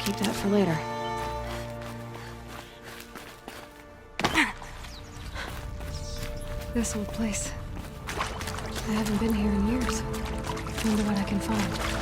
Keep that for later. This old place. I haven't been here in years. Wonder what I can find.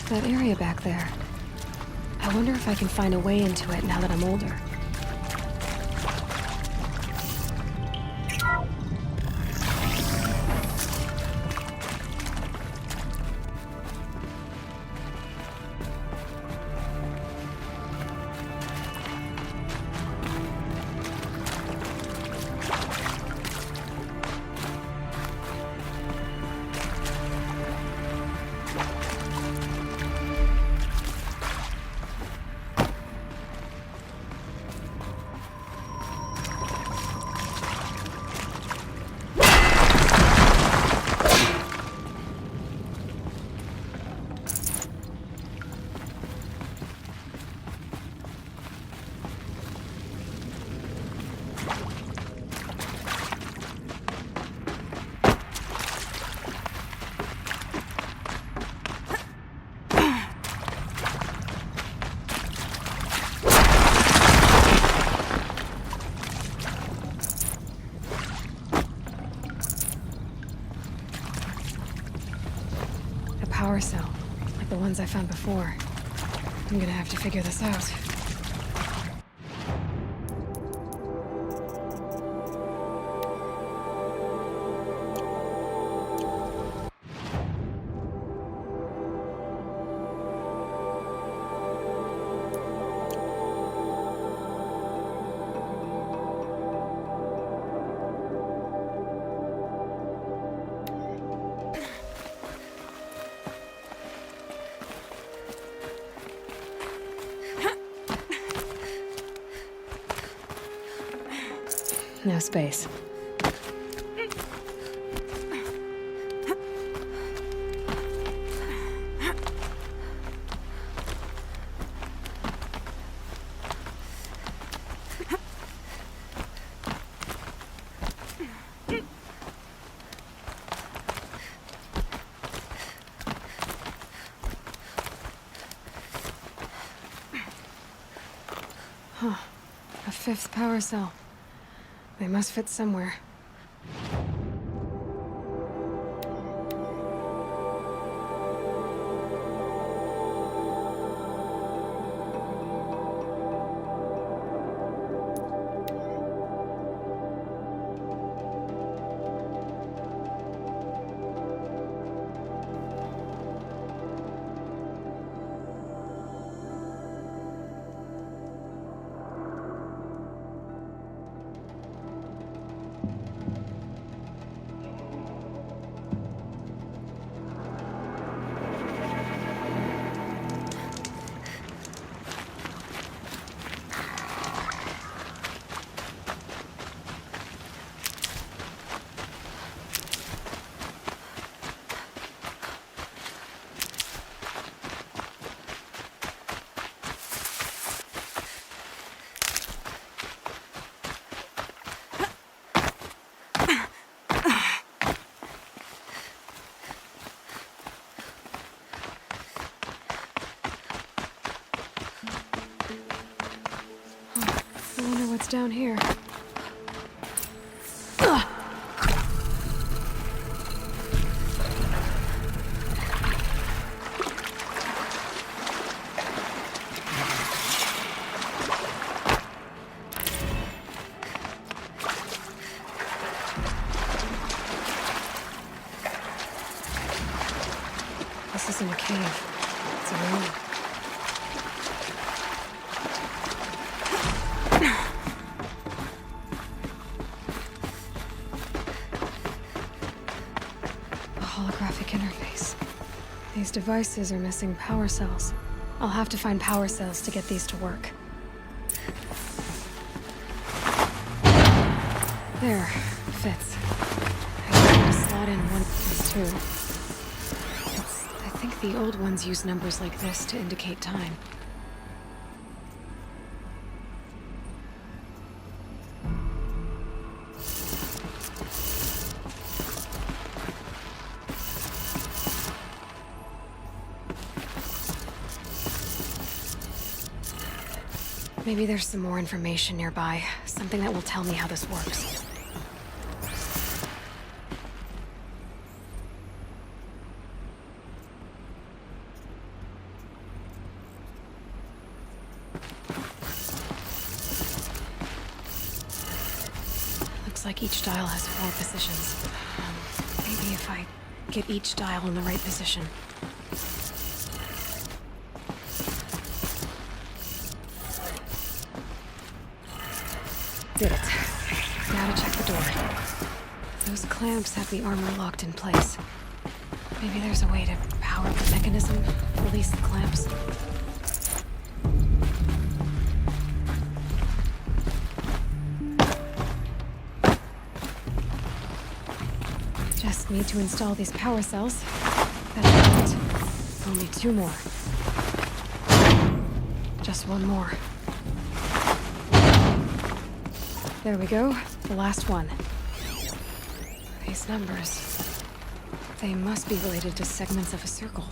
That area back there. I wonder if I can find a way into it now that I'm older. Power cell, like the ones I found before. I'm gonna have to figure this out. No space. Huh. A fifth power cell. They must fit somewhere. down here. This isn't a cave. It's a room. A holographic interface. These devices are missing power cells. I'll have to find power cells to get these to work. There. Fits. I just need to slot in one of these two. I think the old ones use numbers like this to indicate time. Maybe there's some more information nearby, something that will tell me how this works. Looks like each dial has 4 positions. Maybe if I get each dial in the right position. Did it. Now to check the door. Those clamps have the armor locked in place. Maybe there's a way to power the mechanism, release the clamps. Just need to install these power cells. That's it. Only 2 more. Just 1 more. There we go. The last one. These numbers. They must be related to segments of a circle.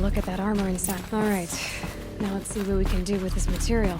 Look at that armor inside. All right, now let's see what we can do with this material.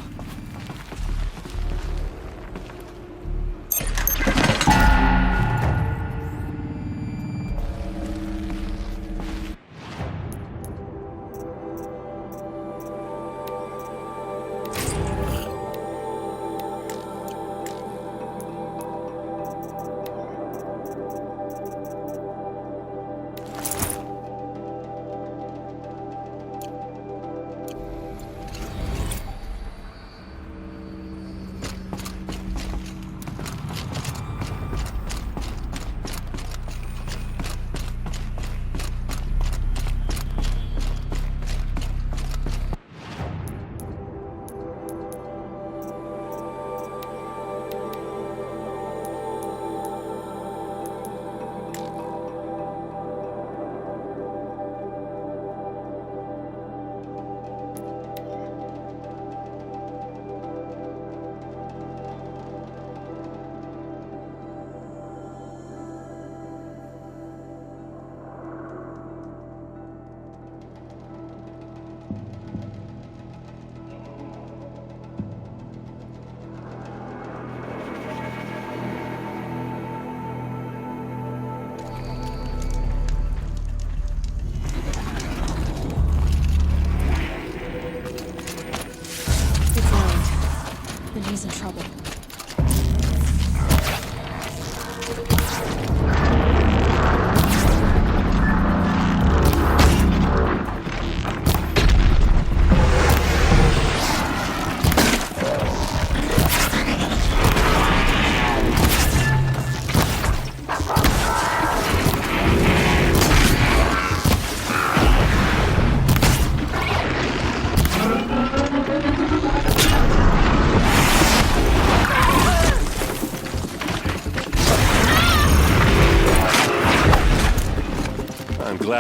He's in trouble.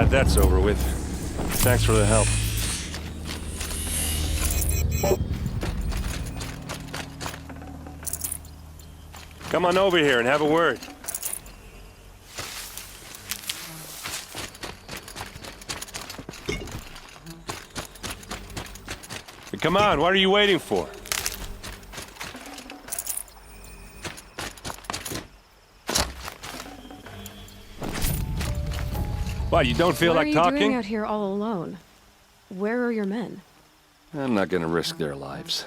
Glad that's over with. Thanks for the help. Come on over here and have a word. Come on, what are you waiting for? What, you don't feel like talking? What are you doing out here all alone? Where are your men? I'm not gonna risk their lives.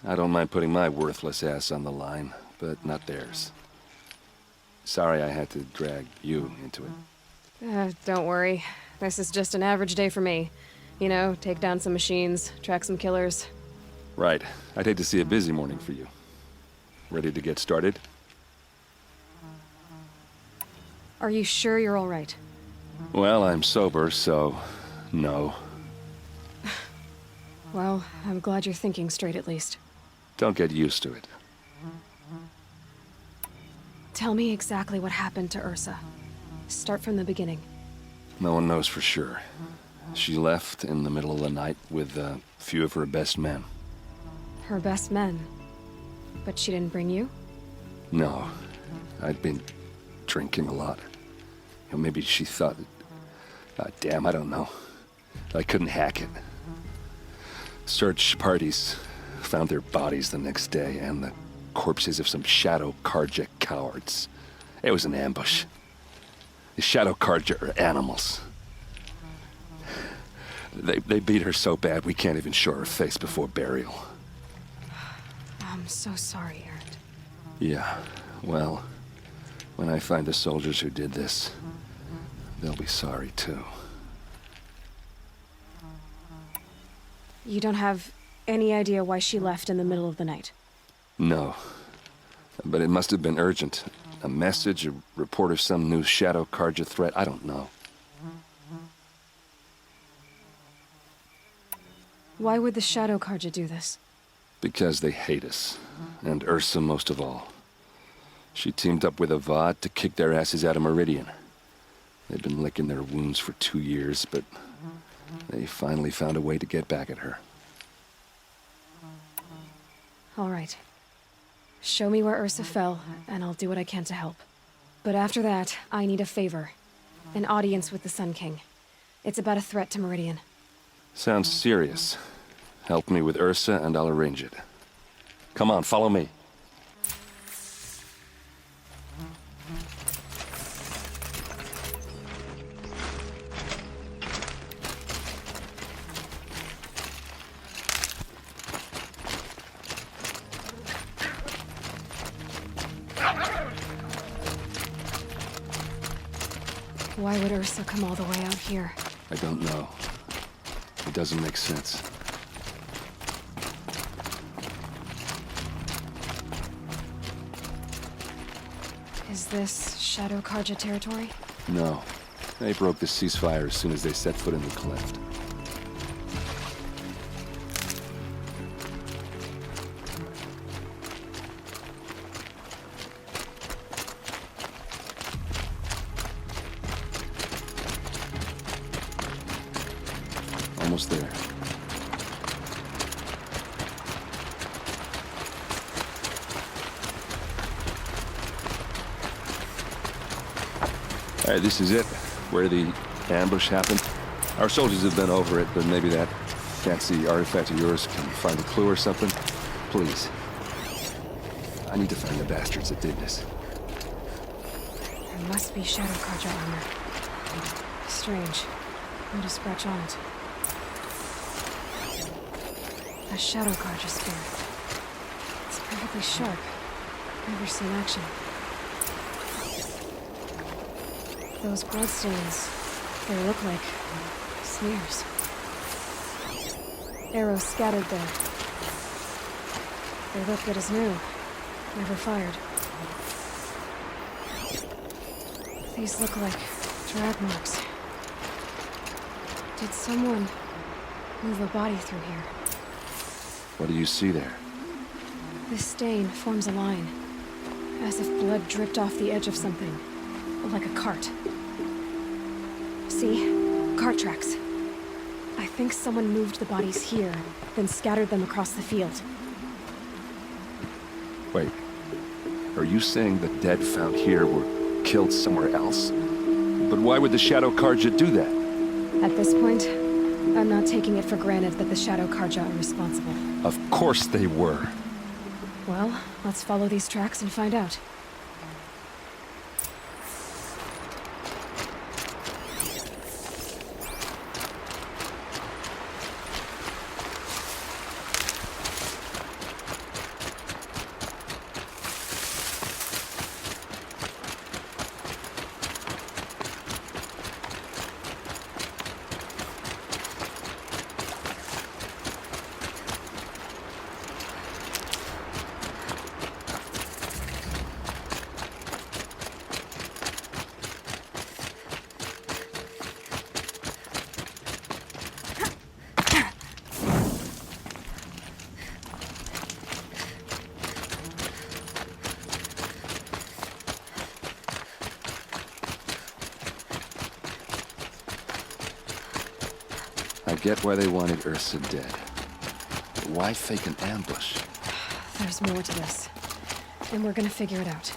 I don't mind putting my worthless ass on the line, but not theirs. Sorry I had to drag you into it. Don't worry. This is just an average day for me. You know, take down some machines, track some killers. Right. I'd hate to see a busy morning for you. Ready to get started? Are you sure you're all right? Well, I'm sober, so no. Well, I'm glad you're thinking straight at least. Don't get used to it. Tell me exactly what happened to Ersa. Start from the beginning. No one knows for sure. She left in the middle of the night with a few of her best men. Her best men? But she didn't bring you? No. I'd been drinking a lot. Maybe she thought... damn, I don't know. I couldn't hack it. Search parties found their bodies the next day and the corpses of some Shadow Carja cowards. It was an ambush. The Shadow Carja are animals. They beat her so bad we can't even show her face before burial. I'm so sorry, Erend. Yeah, well, when I find the soldiers who did this, they'll be sorry too. You don't have any idea why she left in the middle of the night? No, but it must have been urgent. A message, a report of some new Shadow Carja threat, I don't know. Why would the Shadow Carja do this? Because they hate us, and Ersa most of all. She teamed up with Avad to kick their asses out of Meridian. They've been licking their wounds for 2 years, but they finally found a way to get back at her. All right. Show me where Ersa fell, and I'll do what I can to help. But after that, I need a favor. An audience with the Sun King. It's about a threat to Meridian. Sounds serious. Help me with Ersa and I'll arrange it. Come on, follow me. Why would Ersa come all the way out here? I don't know. It doesn't make sense. Is this Shadow Carja territory? No. They broke the ceasefire as soon as they set foot in the cleft. Almost there. All right, this is it, where the ambush happened. Our soldiers have been over it, but maybe that fancy artifact of yours can find a clue or something. Please. I need to find the bastards that did this. There must be Shadow Carja armor. Strange. Not a scratch on it. A Shadow Carja spear. It's perfectly sharp. Never seen action. Those bloodstains, they look like smears. Arrows scattered there. They look good as new. Never fired. These look like drag marks. Did someone move a body through here? What do you see there? This stain forms a line, as if blood dripped off the edge of something, like a cart. See? Cart tracks. I think someone moved the bodies here, then scattered them across the field. Wait. Are you saying the dead found here were killed somewhere else? But why would the Shadow Karja do that? At this point, I'm not taking it for granted that the Shadow Karja are responsible. Of course they were. Well, let's follow these tracks and find out. I get why they wanted Ersa dead. But why fake an ambush? There's more to this, and we're gonna figure it out.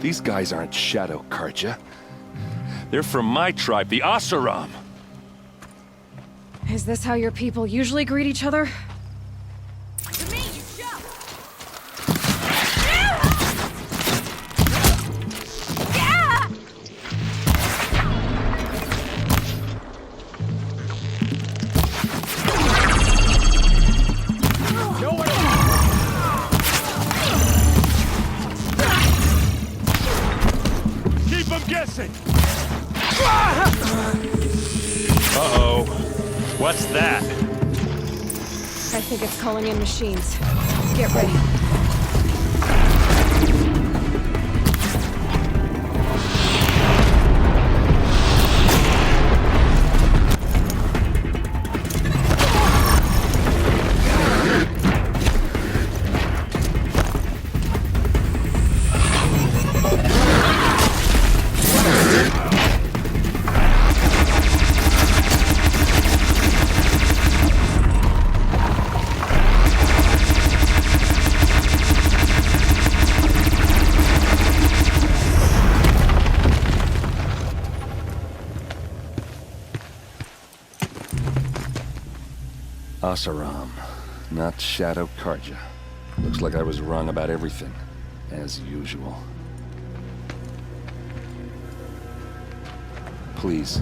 These guys aren't Shadow Karja. They're from my tribe, the Oseram. Is this how your people usually greet each other? To me, you jump! Keep them guessing! Uh-oh. What's that? I think it's calling in machines. Get ready. Oseram, not Shadow Karja. Looks like I was wrong about everything, as usual. Please,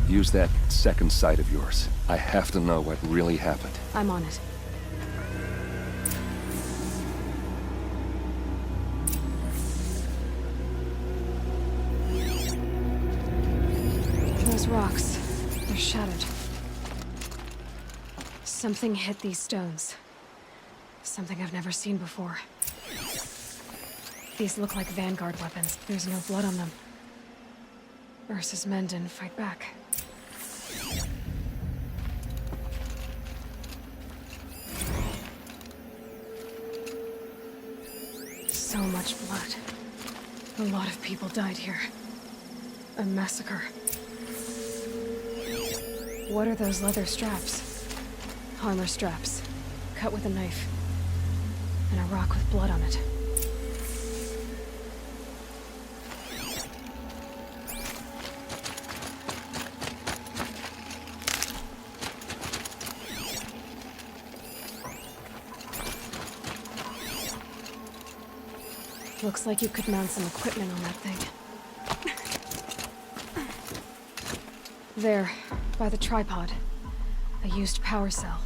use that second sight of yours. I have to know what really happened. I'm on it. Those rocks, they're shattered. Something hit these stones. Something I've never seen before. These look like Vanguard weapons. There's no blood on them. Ersa's men didn't fight back. So much blood. A lot of people died here. A massacre. What are those leather straps? Armor straps, cut with a knife, and a rock with blood on it. Looks like you could mount some equipment on that thing. There, by the tripod. A used power cell.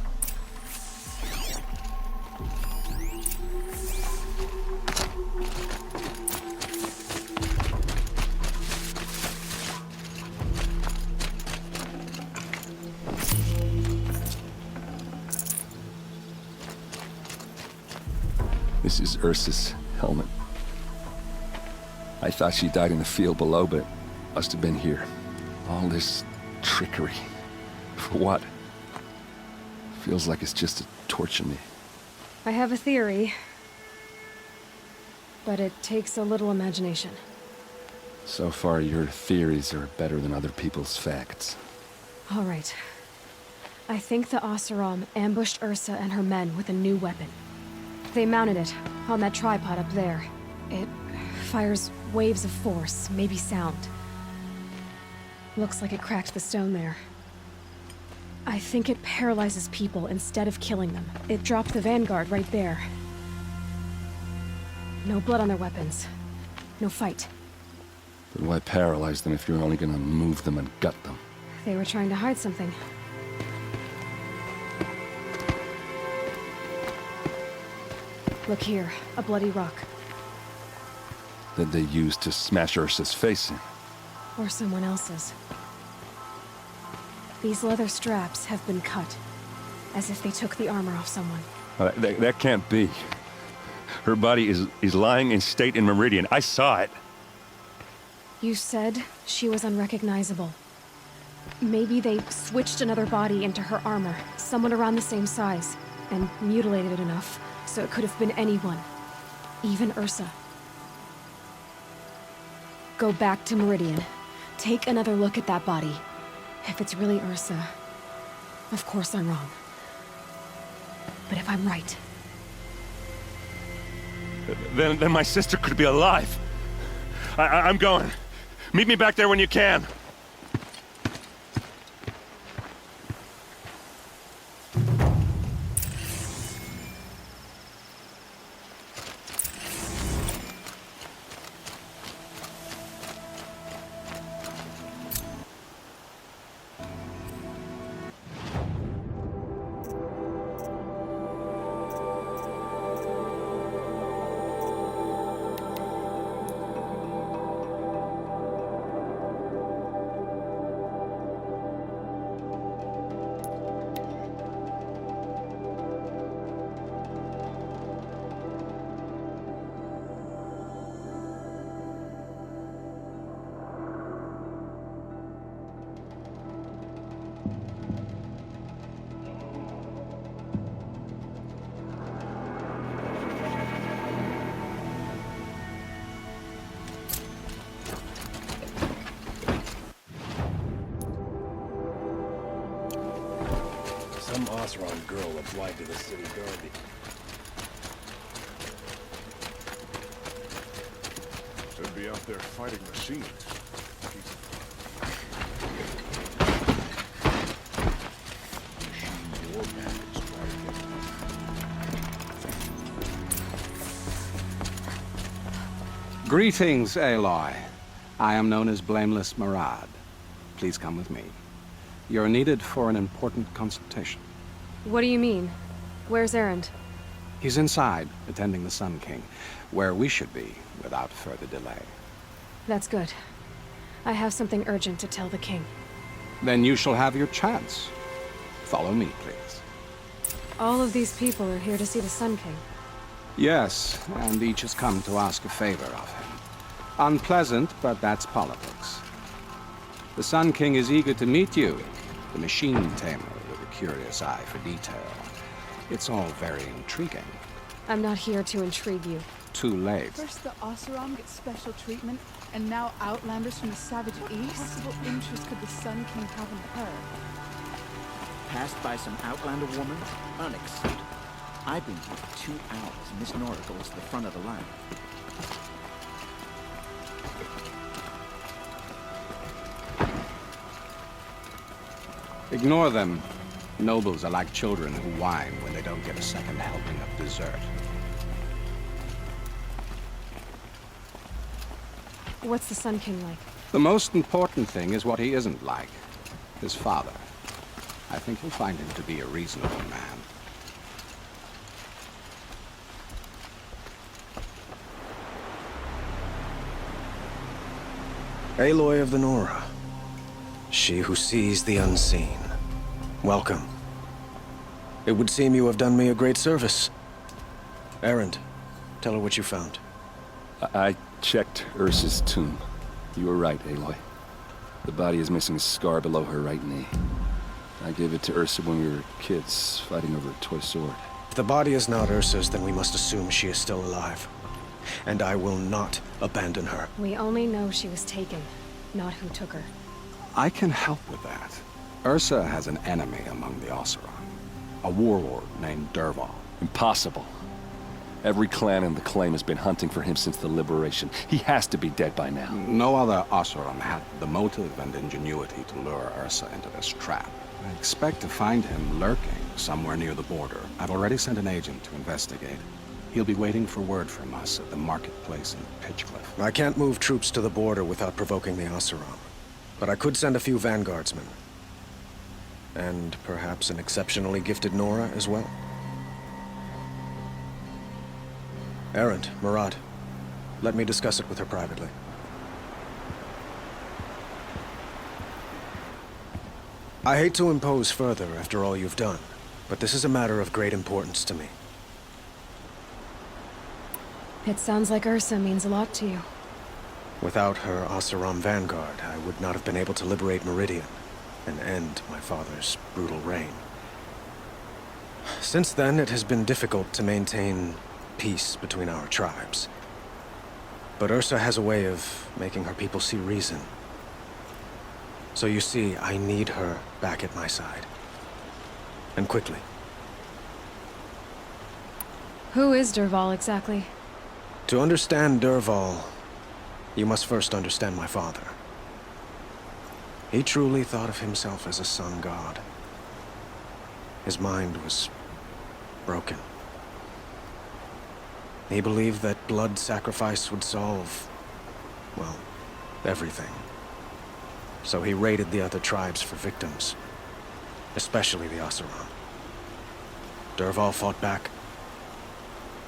This is Ersa's helmet. I thought she died in the field below, but must have been here. All this trickery. For what? Feels like it's just to torture me. I have a theory, but it takes a little imagination. So far, your theories are better than other people's facts. All right. I think the Oseram ambushed Ersa and her men with a new weapon. They mounted it on that tripod up there. It fires waves of force, maybe sound. Looks like it cracked the stone there. I think it paralyzes people instead of killing them. It dropped the vanguard right there. No blood on their weapons. No fight. But why paralyze them if you're only gonna move them and gut them? They were trying to hide something. Look here, a bloody rock. That they used to smash Ursa's face in. Or someone else's. These leather straps have been cut, as if they took the armor off someone. That can't be. Her body is lying in state in Meridian. I saw it. You said she was unrecognizable. Maybe they switched another body into her armor, someone around the same size, and mutilated it enough so it could have been anyone. Even Ersa. Go back to Meridian. Take another look at that body. If it's really Ersa, of course I'm wrong. But if I'm right... Then my sister could be alive. I'm going. Meet me back there when you can. Some Oseram girl applied to the city guard. Should be out there fighting machines. Machine war bandits try to get Greetings, Aloy. I am known as Blameless Marad. Please come with me. You're needed for an important consultation. What do you mean? Where's Erend? He's inside, attending the Sun King, where we should be without further delay. That's good. I have something urgent to tell the king. Then you shall have your chance. Follow me, please. All of these people are here to see the Sun King. Yes, and each has come to ask a favor of him. Unpleasant, but that's politics. The Sun King is eager to meet you, the machine tamer with a curious eye for detail. It's all very intriguing. I'm not here to intrigue you. Too late. First the Oseram get special treatment, and now Outlanders from the Savage East? What possible interest could the Sun King have in her? Passed by some Outlander woman? Unacceptable. I've been here for 2 hours, and Miss Nora goes to the front of the line. Ignore them. Nobles are like children who whine when they don't get a second helping of dessert. What's the Sun King like? The most important thing is what he isn't like. His father. I think you'll find him to be a reasonable man. Aloy of the Nora. She who sees the unseen. Welcome. It would seem you have done me a great service. Erend, Tell her what you found. I checked Ersa's tomb. You were right, Aloy. The body is missing a scar below her right knee. I gave it to Ersa when we were kids, fighting over a toy sword. If the body is not Ursa's, then we must assume she is still alive. And I will not abandon her. We only know she was taken, not who took her. I can help with that. Ersa has an enemy among the Oseram. A warlord named Dervahl. Impossible. Every clan in the claim has been hunting for him since the liberation. He has to be dead by now. No other Oseram had the motive and ingenuity to lure Ersa into this trap. I expect to find him lurking somewhere near the border. I've already sent an agent to investigate. He'll be waiting for word from us at the marketplace in Pitchcliff. I can't move troops to the border without provoking the Oseram. But I could send a few vanguardsmen. And perhaps an exceptionally gifted Nora as well. Erend, Murad, let me discuss it with her privately. I hate to impose further after all you've done, but this is a matter of great importance to me. It sounds like Ersa means a lot to you. Without her Oseram vanguard, I would not have been able to liberate Meridian and end my father's brutal reign. Since then, it has been difficult to maintain peace between our tribes. But Ersa has a way of making her people see reason. So you see, I need her back at my side. And quickly. Who is Dervahl exactly? To understand Dervahl, you must first understand my father. He truly thought of himself as a sun god. His mind was broken. He believed that blood sacrifice would solve, well, everything. So he raided the other tribes for victims, especially the Oseram. Dervahl fought back.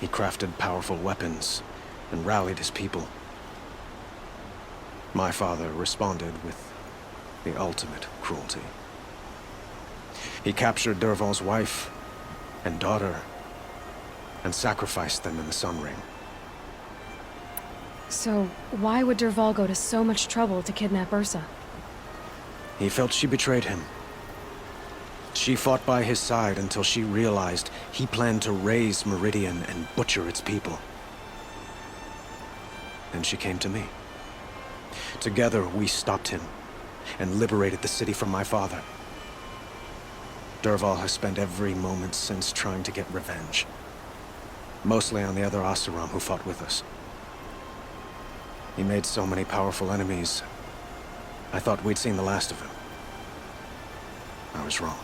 He crafted powerful weapons and rallied his people. My father responded with the ultimate cruelty. He captured Dervahl's wife and daughter and sacrificed them in the Sun Ring. So, why would Dervahl go to so much trouble to kidnap Ersa? He felt she betrayed him. She fought by his side until she realized he planned to raise Meridian and butcher its people. Then she came to me. Together, we stopped him and liberated the city from my father. Dervahl has spent every moment since trying to get revenge. Mostly on the other Oseram who fought with us. He made so many powerful enemies, I thought we'd seen the last of him. I was wrong.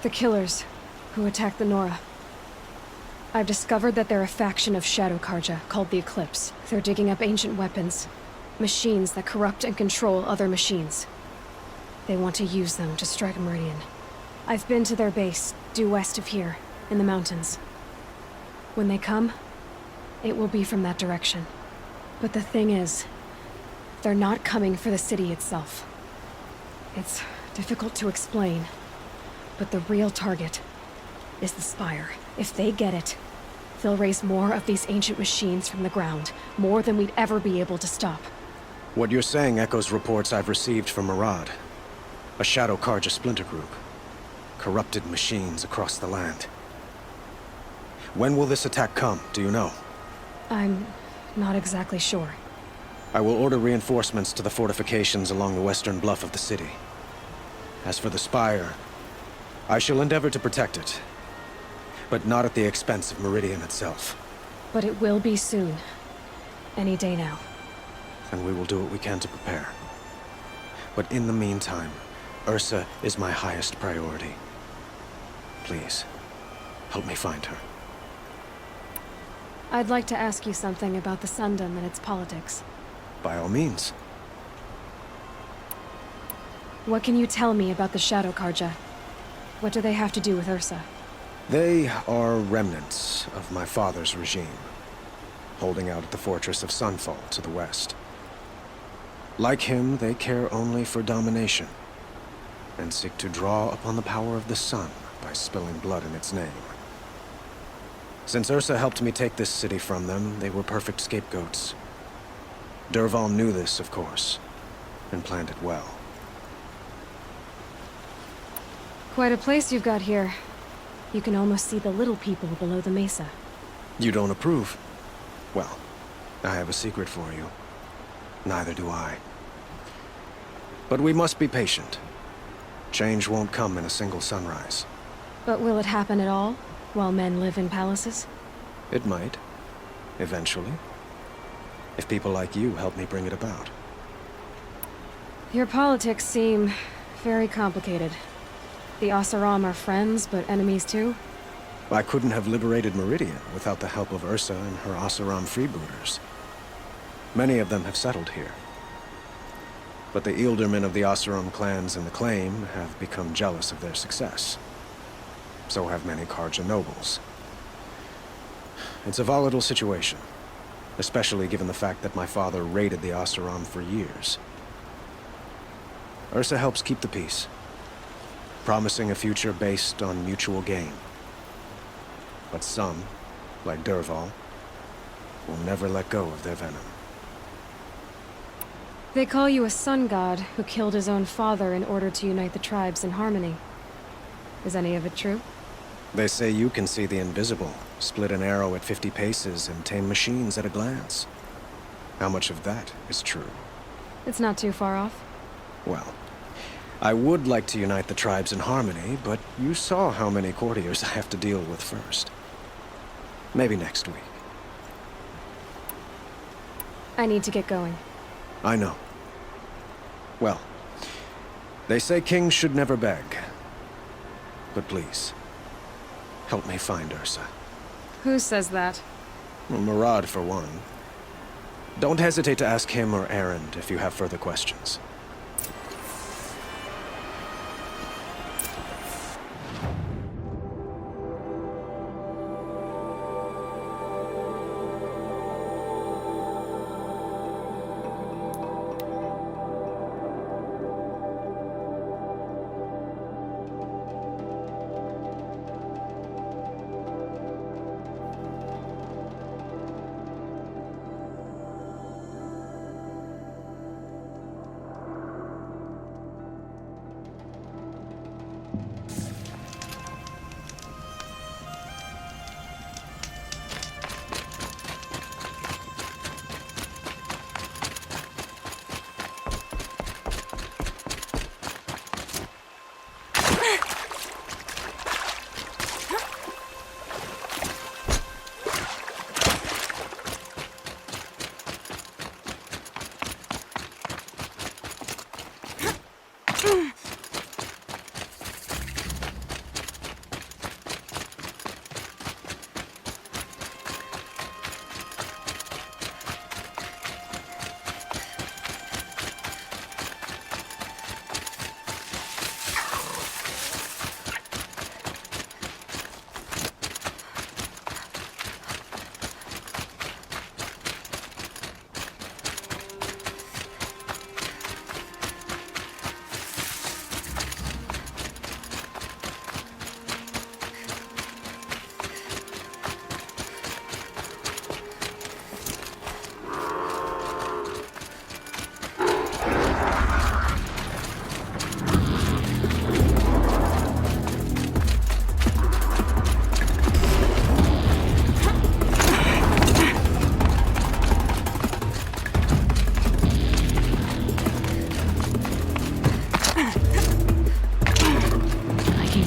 The killers who attacked the Nora. I've discovered that they're a faction of Shadow Karja called the Eclipse. They're digging up ancient weapons, machines that corrupt and control other machines. They want to use them to strike Meridian. I've been to their base, due west of here, in the mountains. When they come, it will be from that direction. But the thing is, they're not coming for the city itself. It's difficult to explain, but the real target is the Spire. If they get it, they'll raise more of these ancient machines from the ground, more than we'd ever be able to stop. What you're saying echoes reports I've received from Murad, a Shadow Karja splinter group. Corrupted machines across the land. When will this attack come, do you know? I'm not exactly sure. I will order reinforcements to the fortifications along the western bluff of the city. As for the Spire, I shall endeavor to protect it, but not at the expense of Meridian itself. But it will be soon. Any day now. And we will do what we can to prepare. But in the meantime, Ersa is my highest priority. Please, help me find her. I'd like to ask you something about the Sundom and its politics. By all means. What can you tell me about the Shadow Karja? What do they have to do with Ersa? They are remnants of my father's regime, holding out at the fortress of Sunfall to the west. Like him, they care only for domination, and seek to draw upon the power of the sun by spilling blood in its name. Since Ersa helped me take this city from them, they were perfect scapegoats. Dervahl knew this, of course, and planned it well. Quite a place you've got here. You can almost see the little people below the mesa. You don't approve? Well, I have a secret for you. Neither do I. But we must be patient. Change won't come in a single sunrise. But will it happen at all, while men live in palaces? It might. Eventually. If people like you help me bring it about. Your politics seem very complicated. The Oseram are friends, but enemies too? I couldn't have liberated Meridian without the help of Ersa and her Oseram freebooters. Many of them have settled here. But the Ealdormen of the Oseram clans in the Claim have become jealous of their success. So have many Karja nobles. It's a volatile situation, especially given the fact that my father raided the Oseram for years. Ersa helps keep the peace, promising a future based on mutual gain. But some, like Dervahl, will never let go of their venom. They call you a sun god who killed his own father in order to unite the tribes in harmony. Is any of it true? They say you can see the invisible, split an arrow at 50 paces, and tame machines at a glance. How much of that is true? It's not too far off. Well, I would like to unite the tribes in harmony, but you saw how many courtiers I have to deal with first. Maybe next week. I need to get going. I know. Well, they say kings should never beg. But please, help me find Ersa. Who says that? Well, Murad, for one. Don't hesitate to ask him or Erend if you have further questions.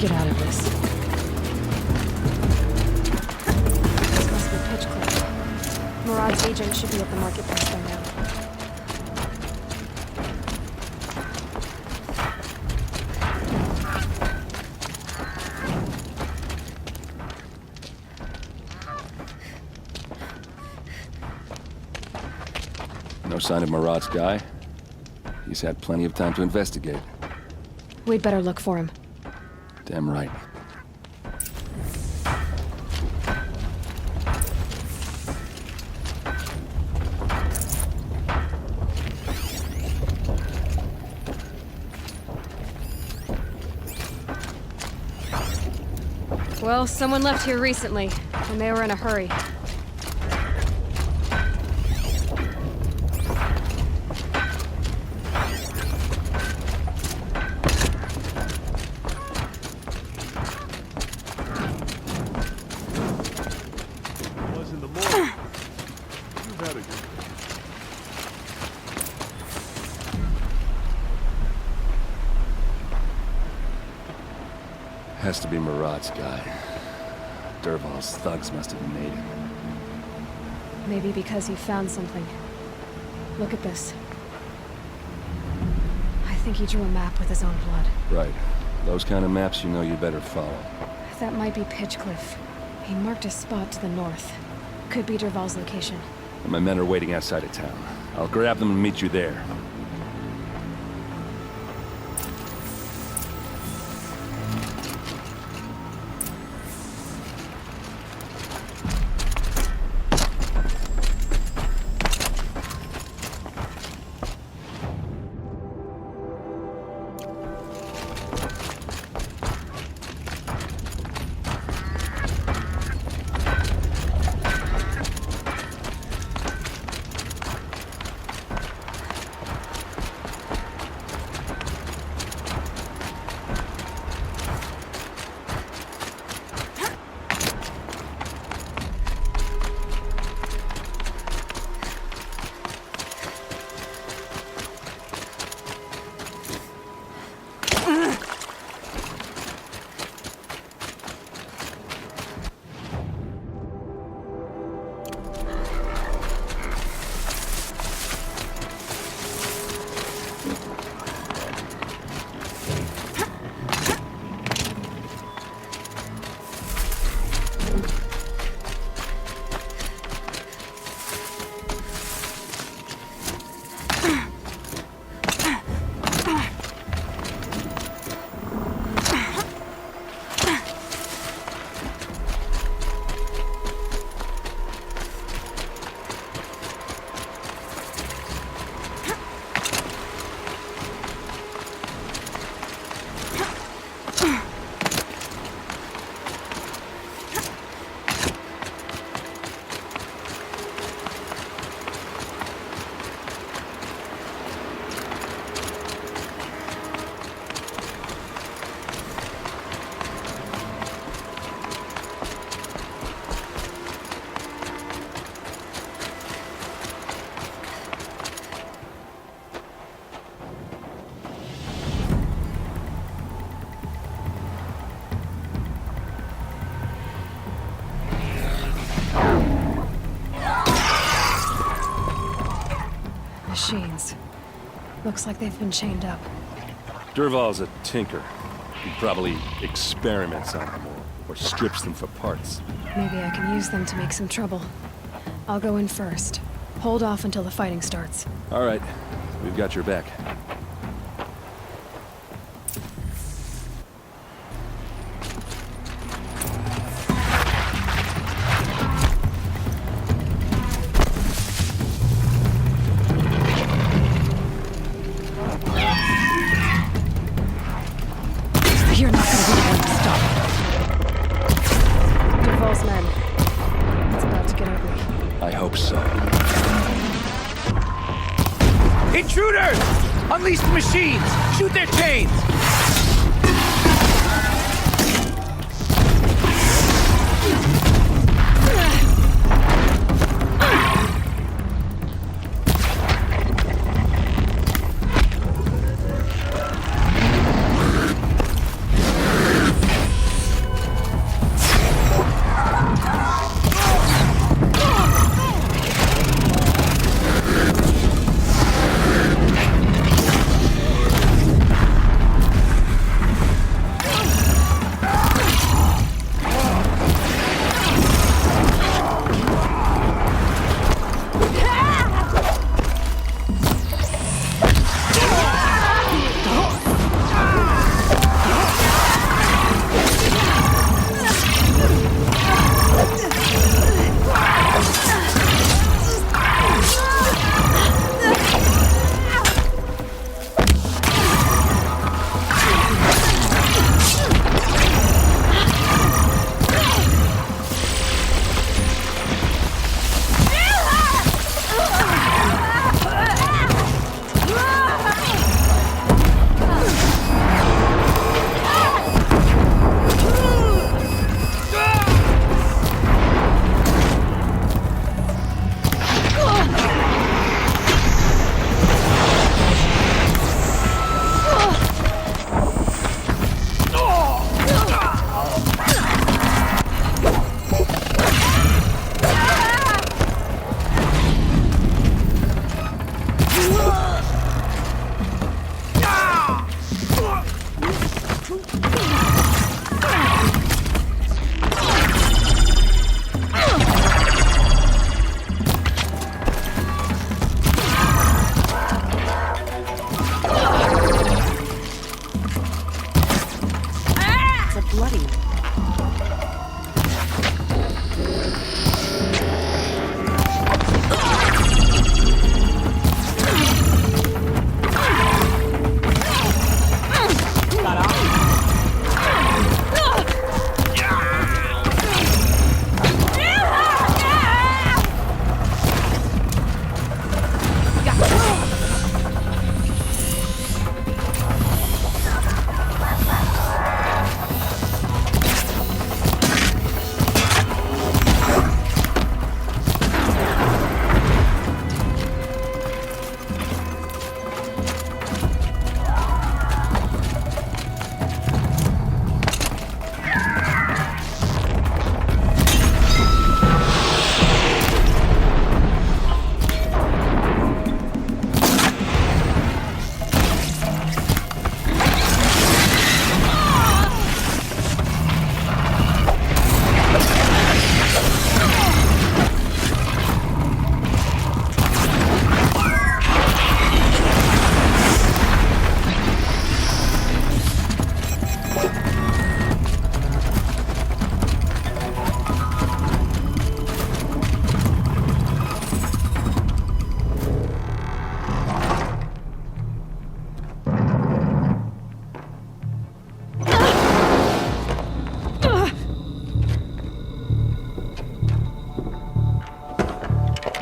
Get out of this. This must be pitch clear. Murad's agent should be at the marketplace by now. No sign of Murad's guy? He's had plenty of time to investigate. We'd better look for him. Damn right. Well, someone left here recently, and they were in a hurry. Was in the morning. You've had a good day. Has to be Murat's guy. Dervahl's thugs must have made him. Maybe because he found something. Look at this. I think he drew a map with his own blood. Right. Those kind of maps you know you better follow. That might be Pitchcliff. He marked a spot to the north. Could be Dervahl's location. And my men are waiting outside of town. I'll grab them and meet you there. Machines. Looks like they've been chained up. Dervahl's a tinker. He probably experiments on them or strips them for parts. Maybe I can use them to make some trouble. I'll go in first. Hold off until the fighting starts. All right. We've got your back. You're not gonna be the one to stop. Dervahl's men. It's about to get ugly. I hope so. Intruders! Unleash the machines! Shoot their chains!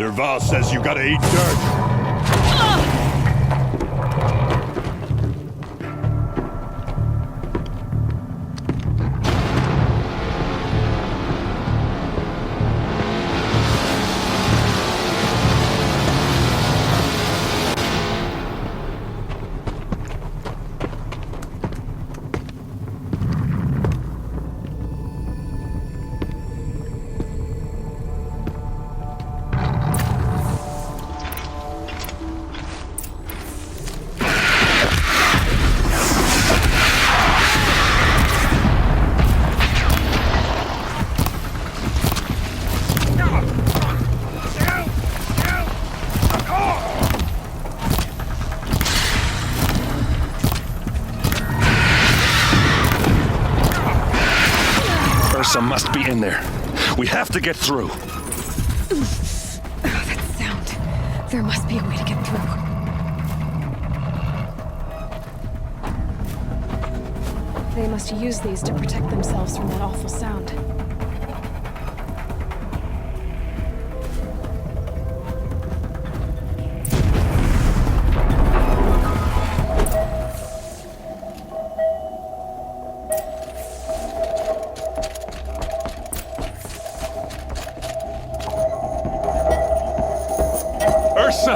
Derval says you gotta eat dirt. Ersa must be in there. We have to get through. Oh, that sound. There must be a way to get through. They must use these to protect themselves from that awful sound. Ersa!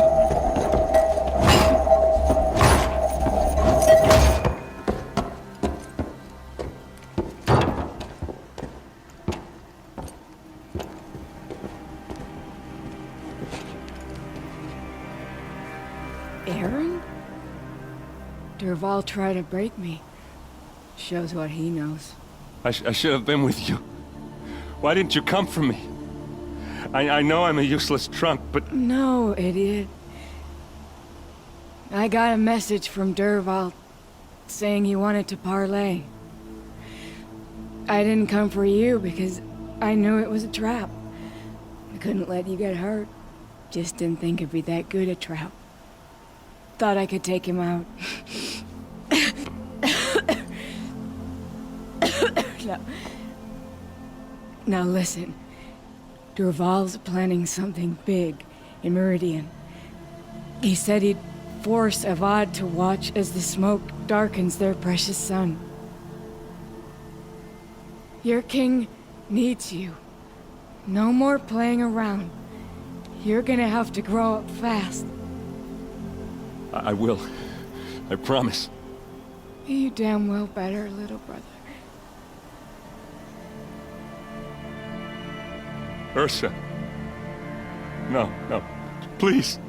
Erend? Derval tried to break me. Shows what he knows. I should have been with you. Why didn't you come for me? I know I'm a useless trunk, but... No, idiot. I got a message from Derval saying he wanted to parlay. I didn't come for you because I knew it was a trap. I couldn't let you get hurt. Just didn't think it'd be that good a trap. Thought I could take him out. Now listen. Derval's planning something big in Meridian. He said he'd force Avad to watch as the smoke darkens their precious sun. Your king needs you. No more playing around. You're gonna have to grow up fast. I will. I promise. You damn well better, little brother. Ersa. No, no. Please.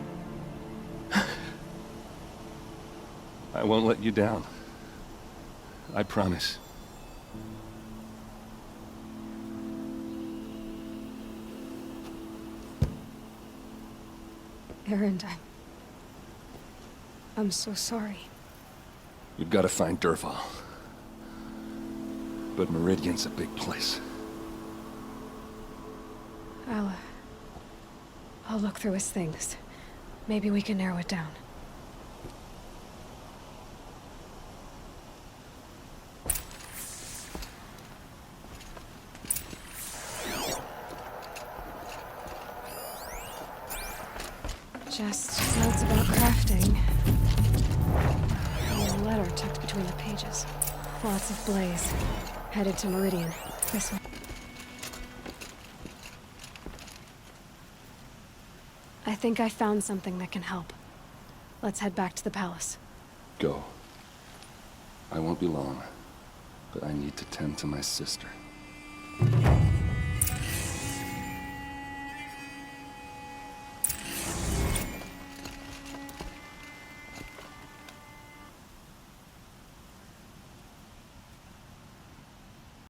I won't let you down. I promise. Erend, I'm so sorry. We've got to find Derval. But Meridian's a big place. I'll look through his things. Maybe we can narrow it down. Just notes about crafting. And a letter tucked between the pages. Lots of blaze. Headed to Meridian. This one. I think I found something that can help. Let's head back to the palace. Go. I won't be long, but I need to tend to my sister.